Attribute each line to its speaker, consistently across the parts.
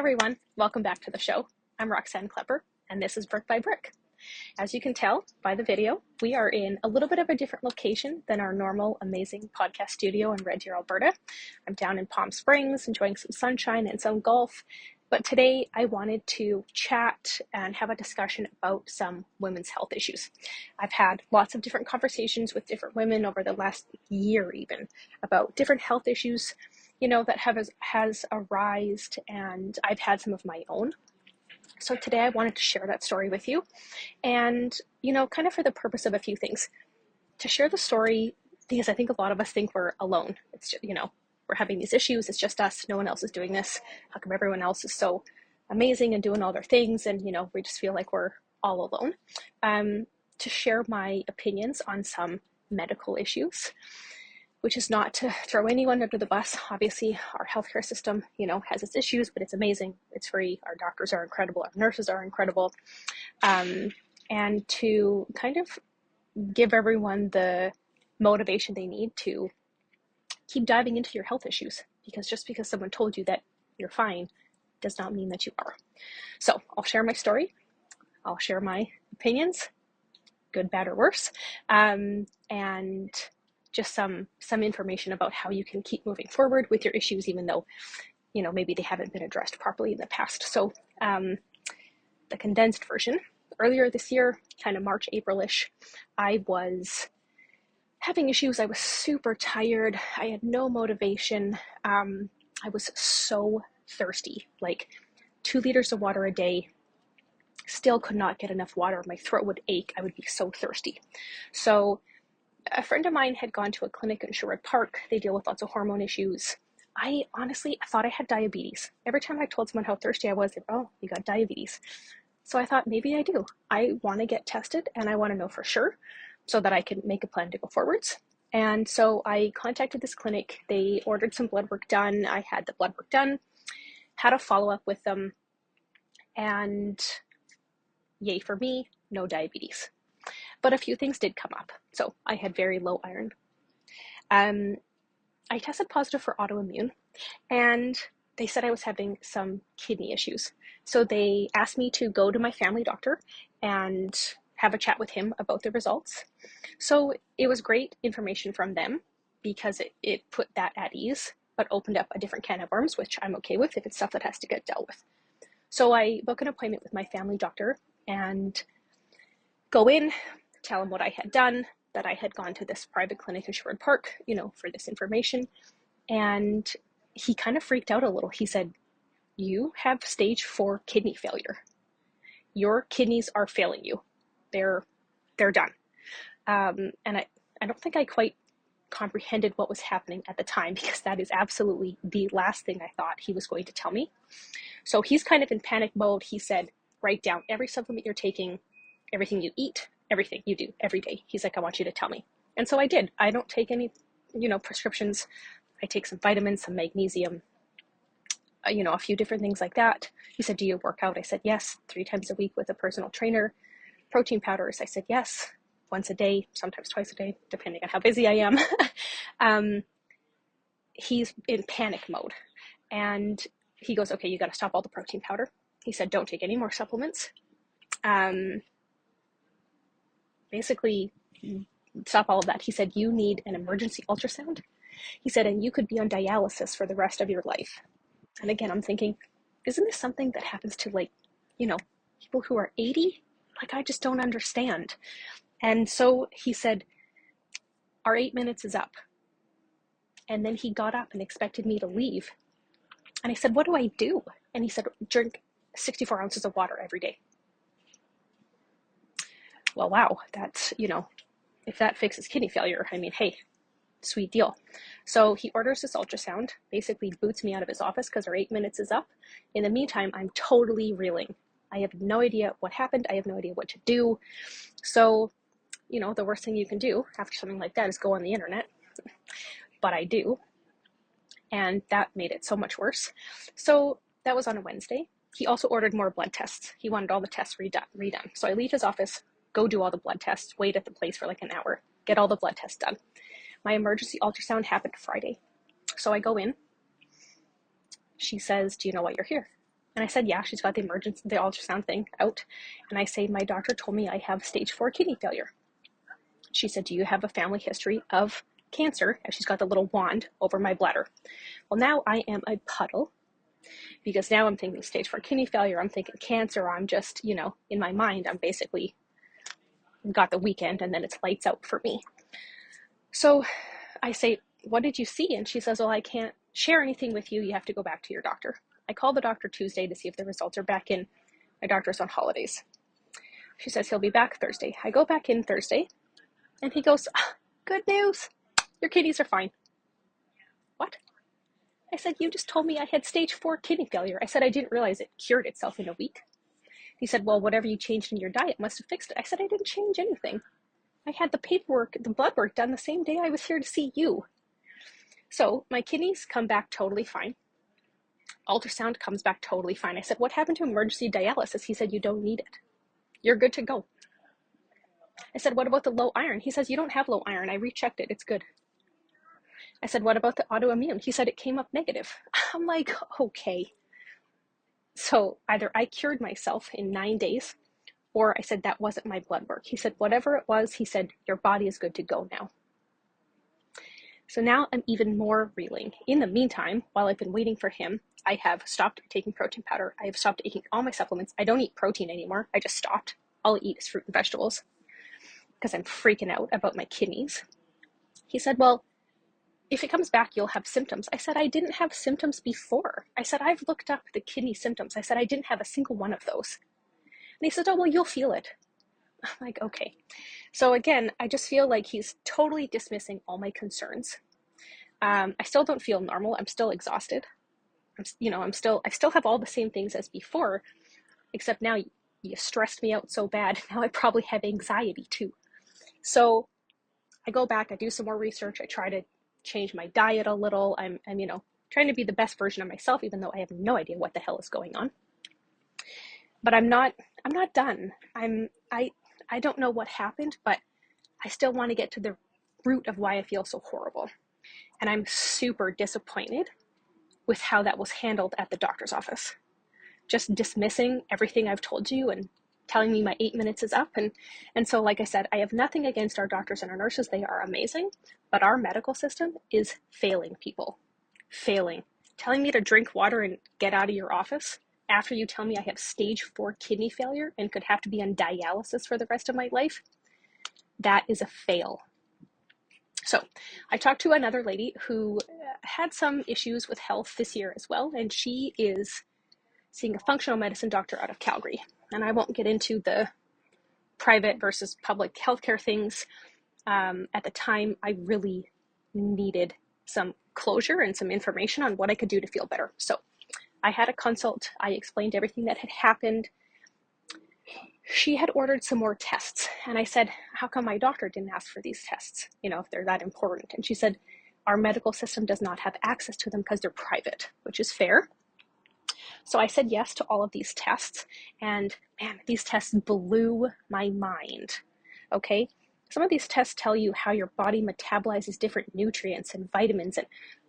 Speaker 1: everyone, welcome back to the show. I'm Roxann Klepper, and this is Brick by Brick. As you can tell by the video, we are in a little bit of a different location than our normal amazing podcast studio in Red Deer, Alberta. I'm down in Palm Springs, enjoying some sunshine and some golf. But today I wanted to chat and have a discussion about some women's health issues. I've had lots of different conversations with different women over the last year even about different health issues, that has arisen, and I've had some of my own. So today I wanted to share that story with you and, kind of for the purpose of a few things. To share the story because I think a lot of us think we're alone. It's just, we're having these issues. It's just us. No one else is doing this. How come everyone else is so amazing and doing all their things? And, we just feel like we're all alone. To share my opinions on some medical issues, which is not to throw anyone under the bus. Obviously, our healthcare system, has its issues, but it's amazing. It's free. Our doctors are incredible. Our nurses are incredible. And to kind of give everyone the motivation they need to keep diving into your health issues, because just because someone told you that you're fine does not mean that you are. So I'll share my story. I'll share my opinions, good, bad, or worse, and just some information about how you can keep moving forward with your issues, even though, maybe they haven't been addressed properly in the past. So the condensed version, earlier this year, kind of March, April-ish, I was having issues. I was super tired. I had no motivation. I was so thirsty, like 2 liters of water a day. Still could not get enough water. My throat would ache. I would be so thirsty. So a friend of mine had gone to a clinic in Sherwood Park. They deal with lots of hormone issues. I honestly thought I had diabetes. Every time I told someone how thirsty I was, they were, "Oh, you got diabetes." So I thought, maybe I do. I want to get tested and I want to know for sure so that I can make a plan to go forwards. And so I contacted this clinic. They ordered some blood work done. I had the blood work done, had a follow-up with them, and yay for me, no diabetes. But a few things did come up. So I had very low iron. I tested positive for autoimmune, and they said I was having some kidney issues. So they asked me to go to my family doctor and have a chat with him about the results. So it was great information from them because it put that at ease, but opened up a different can of worms, which I'm okay with if it's stuff that has to get dealt with. So I book an appointment with my family doctor and go in, tell him what I had done, that I had gone to this private clinic in Sherwood Park, for this information. And he kind of freaked out a little. He said, "You have stage 4 kidney failure. Your kidneys are failing you. They're done." And I don't think I quite comprehended what was happening at the time, because that is absolutely the last thing I thought he was going to tell me. So he's kind of in panic mode. He said, "Write down every supplement you're taking, everything you eat, everything you do every day." He's like, "I want you to tell me." And so I did. I don't take any, prescriptions. I take some vitamins, some magnesium, a few different things like that. He said, "Do you work out?" I said, "Yes, 3 times a week with a personal trainer." Protein powders, I said, "Yes, once a day, sometimes twice a day, depending on how busy I am." He's in panic mode. And he goes, "Okay, you got to stop all the protein powder." He said, "Don't take any more supplements. Basically, stop all of that." He said, "You need an emergency ultrasound." He said, "And you could be on dialysis for the rest of your life." And again, I'm thinking, isn't this something that happens to people who are 80? I just don't understand. And so he said, "Our 8 minutes is up." And then he got up and expected me to leave. And I said, "What do I do?" And he said, "Drink 64 ounces of water every day." Well, wow, that's, if that fixes kidney failure, hey, sweet deal. So he orders this ultrasound, basically boots me out of his office because our 8 minutes is up. In the meantime, I'm totally reeling. I have no idea what happened. I have no idea what to do. So, the worst thing you can do after something like that is go on the internet. But I do. And that made it so much worse. So that was on a Wednesday. He also ordered more blood tests. He wanted all the tests redone. So I leave his office, go do all the blood tests, wait at the place for an hour, get all the blood tests done. My emergency ultrasound happened Friday. So I go in. She says, "Do you know why you're here?" And I said, yeah, she's got the ultrasound thing out. And I say, my doctor told me I have stage 4 kidney failure. She said, do you have a family history of cancer? And she's got the little wand over my bladder. Well, now I am a puddle, because now I'm thinking stage 4 kidney failure. I'm thinking cancer. I'm just, in my mind, I'm basically got the weekend and then it's lights out for me. So I say, what did you see? And she says, well, I can't share anything with you. You have to go back to your doctor. I call the doctor Tuesday to see if the results are back in. My doctor's on holidays. She says he'll be back Thursday. I go back in Thursday and he goes, good news. Your kidneys are fine. What? I said, you just told me I had stage 4 kidney failure. I said, I didn't realize it cured itself in a week. He said, well, whatever you changed in your diet must have fixed it. I said, I didn't change anything. I had the paperwork, the blood work done the same day I was here to see you. So my kidneys come back totally fine. Ultrasound comes back totally fine. I said, what happened to emergency dialysis? He said, you don't need it. You're good to go. I said, what about the low iron? He says, you don't have low iron. I rechecked it. It's good. I said, what about the autoimmune? He said, it came up negative. I'm like, okay. So either I cured myself in 9 days, or I said, that wasn't my blood work. He said, whatever it was, he said, your body is good to go now. So now I'm even more reeling. In the meantime, while I've been waiting for him, I have stopped taking protein powder. I have stopped taking all my supplements. I don't eat protein anymore. I just stopped. All I eat is fruit and vegetables because I'm freaking out about my kidneys. He said, well, if it comes back, you'll have symptoms. I said, I didn't have symptoms before. I said, I've looked up the kidney symptoms. I said, I didn't have a single one of those. And he said, oh, well, you'll feel it. I'm like, okay. So again, I just feel like he's totally dismissing all my concerns. I still don't feel normal. I'm still exhausted. I still have all the same things as before, except now you stressed me out so bad. Now I probably have anxiety too. So I go back, I do some more research. I try to change my diet a little. I'm trying to be the best version of myself, even though I have no idea what the hell is going on. But I'm not done. I don't know what happened, but I still want to get to the root of why I feel so horrible. And I'm super disappointed with how that was handled at the doctor's office. Just dismissing everything I've told you and telling me my 8 minutes is up. And so, like I said, I have nothing against our doctors and our nurses. They are amazing, but our medical system is failing people. Failing. Telling me to drink water and get out of your office after you tell me I have stage 4 kidney failure and could have to be on dialysis for the rest of my life, that is a fail. So I talked to another lady who had some issues with health this year as well, and she is seeing a functional medicine doctor out of Calgary. And I won't get into the private versus public healthcare things. At the time, I really needed some closure and some information on what I could do to feel better. So I had a consult. I explained everything that had happened. She had ordered some more tests. And I said, how come my doctor didn't ask for these tests, if they're that important? And she said, our medical system does not have access to them because they're private, which is fair. So I said yes to all of these tests. And man, these tests blew my mind. Okay. Some of these tests tell you how your body metabolizes different nutrients and vitamins and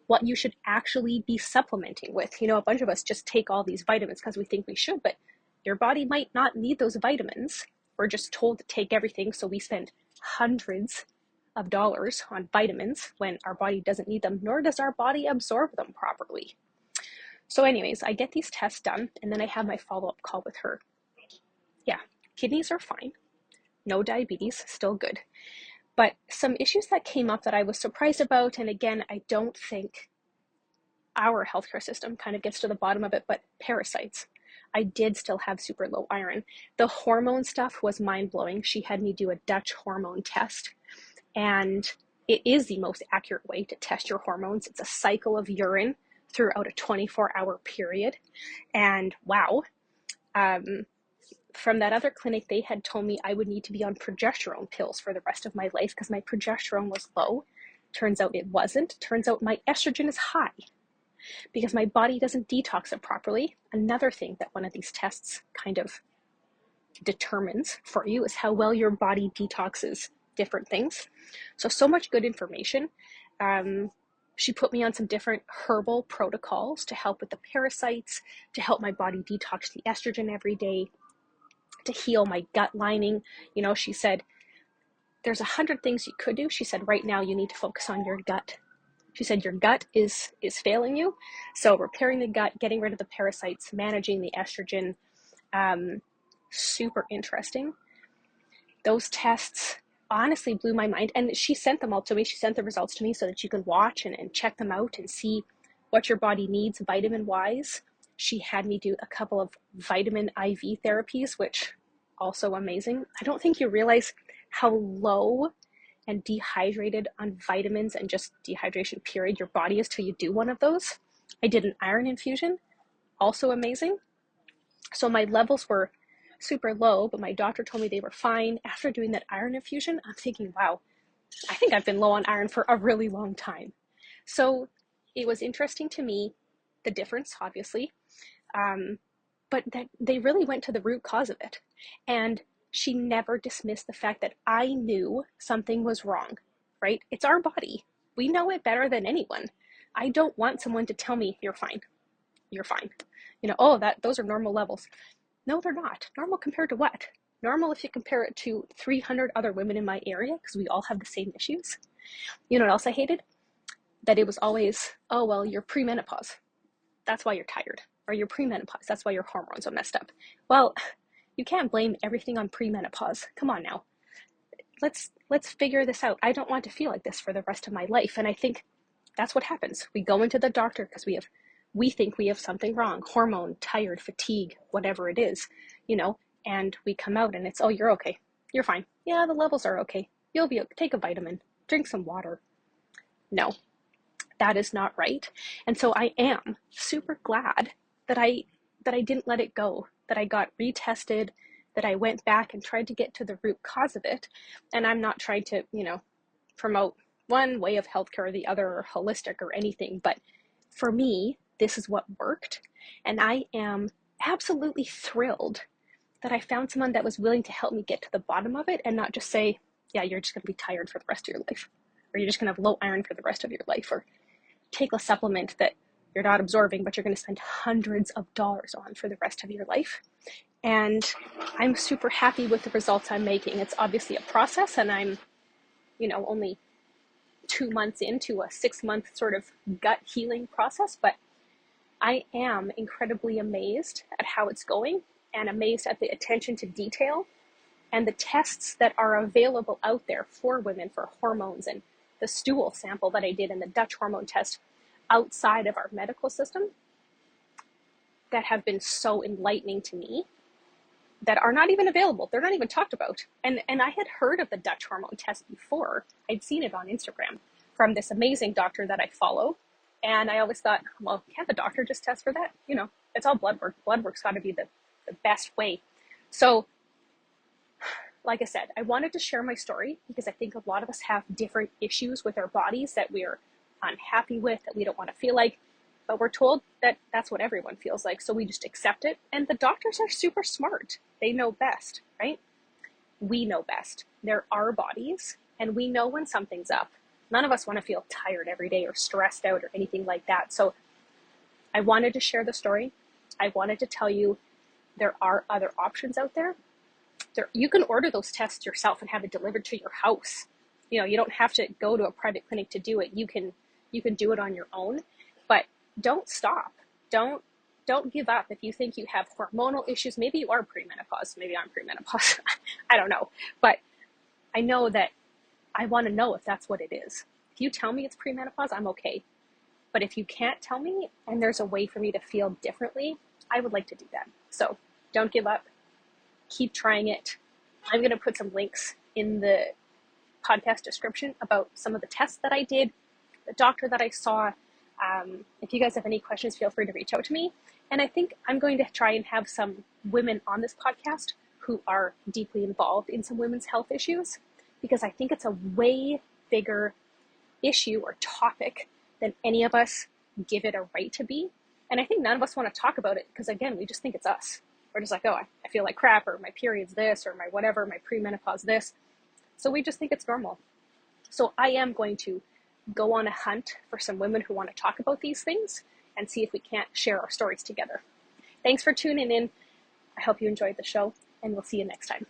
Speaker 1: what you should actually be supplementing with. A bunch of us just take all these vitamins because we think we should, but your body might not need those vitamins. We're just told to take everything, so we spend hundreds of dollars on vitamins when our body doesn't need them, nor does our body absorb them properly. So anyways, I get these tests done, and then I have my follow-up call with her. Yeah, kidneys are fine. No diabetes, still good. But some issues that came up that I was surprised about, and again, I don't think our healthcare system kind of gets to the bottom of it, but parasites. I did still have super low iron. The hormone stuff was mind-blowing. She had me do a Dutch hormone test, and it is the most accurate way to test your hormones. It's a cycle of urine throughout a 24-hour period. And wow, from that other clinic, they had told me I would need to be on progesterone pills for the rest of my life because my progesterone was low. Turns out it wasn't. Turns out my estrogen is high because my body doesn't detox it properly. Another thing that one of these tests kind of determines for you is how well your body detoxes different things. So much good information. She put me on some different herbal protocols to help with the parasites, to help my body detox the estrogen every day, to heal my gut lining. You know, she said, there's 100 things you could do. She said, right now you need to focus on your gut. She said, your gut is failing you. So repairing the gut, getting rid of the parasites, managing the estrogen, super interesting. Those tests honestly blew my mind. And she sent them all to me. She sent the results to me so that you can watch and check them out and see what your body needs vitamin-wise. She had me do a couple of vitamin IV therapies, which also amazing. I don't think you realize how low and dehydrated on vitamins and just dehydration period your body is till you do one of those. I did an iron infusion, also amazing. So my levels were super low, but my doctor told me they were fine. After doing that iron infusion, I'm thinking, wow, I think I've been low on iron for a really long time. So it was interesting to me, the difference, obviously, but that they really went to the root cause of it. And she never dismissed the fact that I knew something was wrong, right? It's our body. We know it better than anyone. I don't want someone to tell me, you're fine. You're fine. You know, oh, those are normal levels. No, they're not. Normal compared to what? Normal if you compare it to 300 other women in my area, because we all have the same issues. You know what else I hated? That it was always, oh, well, you're premenopause. That's why you're tired. Or you're premenopause. That's why your hormones are messed up. Well, you can't blame everything on premenopause. Come on now. Let's figure this out. I don't want to feel like this for the rest of my life. And I think that's what happens. We go into the doctor because we think we have something wrong, hormone, tired, fatigue, whatever it is, you know, and we come out and it's, oh, you're okay. You're fine. Yeah, the levels are okay. You'll be okay. Take a vitamin, drink some water. No, that is not right. And so I am super glad that I didn't let it go, that I got retested, that I went back and tried to get to the root cause of it. And I'm not trying to, you know, promote one way of healthcare or the other or holistic or anything, but for me, this is what worked. And I am absolutely thrilled that I found someone that was willing to help me get to the bottom of it and not just say, yeah, you're just going to be tired for the rest of your life, or you're just going to have low iron for the rest of your life, or take a supplement that you're not absorbing, but you're going to spend hundreds of dollars on for the rest of your life. And I'm super happy with the results I'm making. It's obviously a process, and I'm, you know, only 2 months into a 6-month sort of gut healing process, but I am incredibly amazed at how it's going and amazed at the attention to detail and the tests that are available out there for women for hormones, and the stool sample that I did and the Dutch hormone test outside of our medical system that have been so enlightening to me, that are not even available. They're not even talked about. And I had heard of the Dutch hormone test before. I'd seen it on Instagram from this amazing doctor that I follow. And I always thought, well, can't the doctor just test for that? You know, it's all blood work. Blood work's got to be the best way. So, like I said, I wanted to share my story because I think a lot of us have different issues with our bodies that we're unhappy with, that we don't want to feel like. But we're told that that's what everyone feels like, so we just accept it. And the doctors are super smart. They know best, right? We know best. They're our bodies, and we know when something's up. None of us want to feel tired every day or stressed out or anything like that. So I wanted to share the story. I wanted to tell you there are other options out there. You can order those tests yourself and have it delivered to your house. You know, you don't have to go to a private clinic to do it. You can do it on your own. But don't stop. Don't give up if you think you have hormonal issues. Maybe you are premenopause. Maybe I'm premenopause. I don't know. But I know that I want to know if that's what it is. If you tell me it's premenopause, I'm okay. But if you can't tell me and there's a way for me to feel differently, I would like to do that. So don't give up. Keep trying it. I'm going to put some links in the podcast description about some of the tests that I did, the doctor that I saw. If you guys have any questions, feel free to reach out to me. And I think I'm going to try and have some women on this podcast who are deeply involved in some women's health issues, because I think it's a way bigger issue or topic than any of us give it a right to be. And I think none of us want to talk about it because, again, we just think it's us. We're just like, oh, I feel like crap, or my period's this, or my whatever, my premenopause this. So we just think it's normal. So I am going to go on a hunt for some women who want to talk about these things and see if we can't share our stories together. Thanks for tuning in. I hope you enjoyed the show, and we'll see you next time.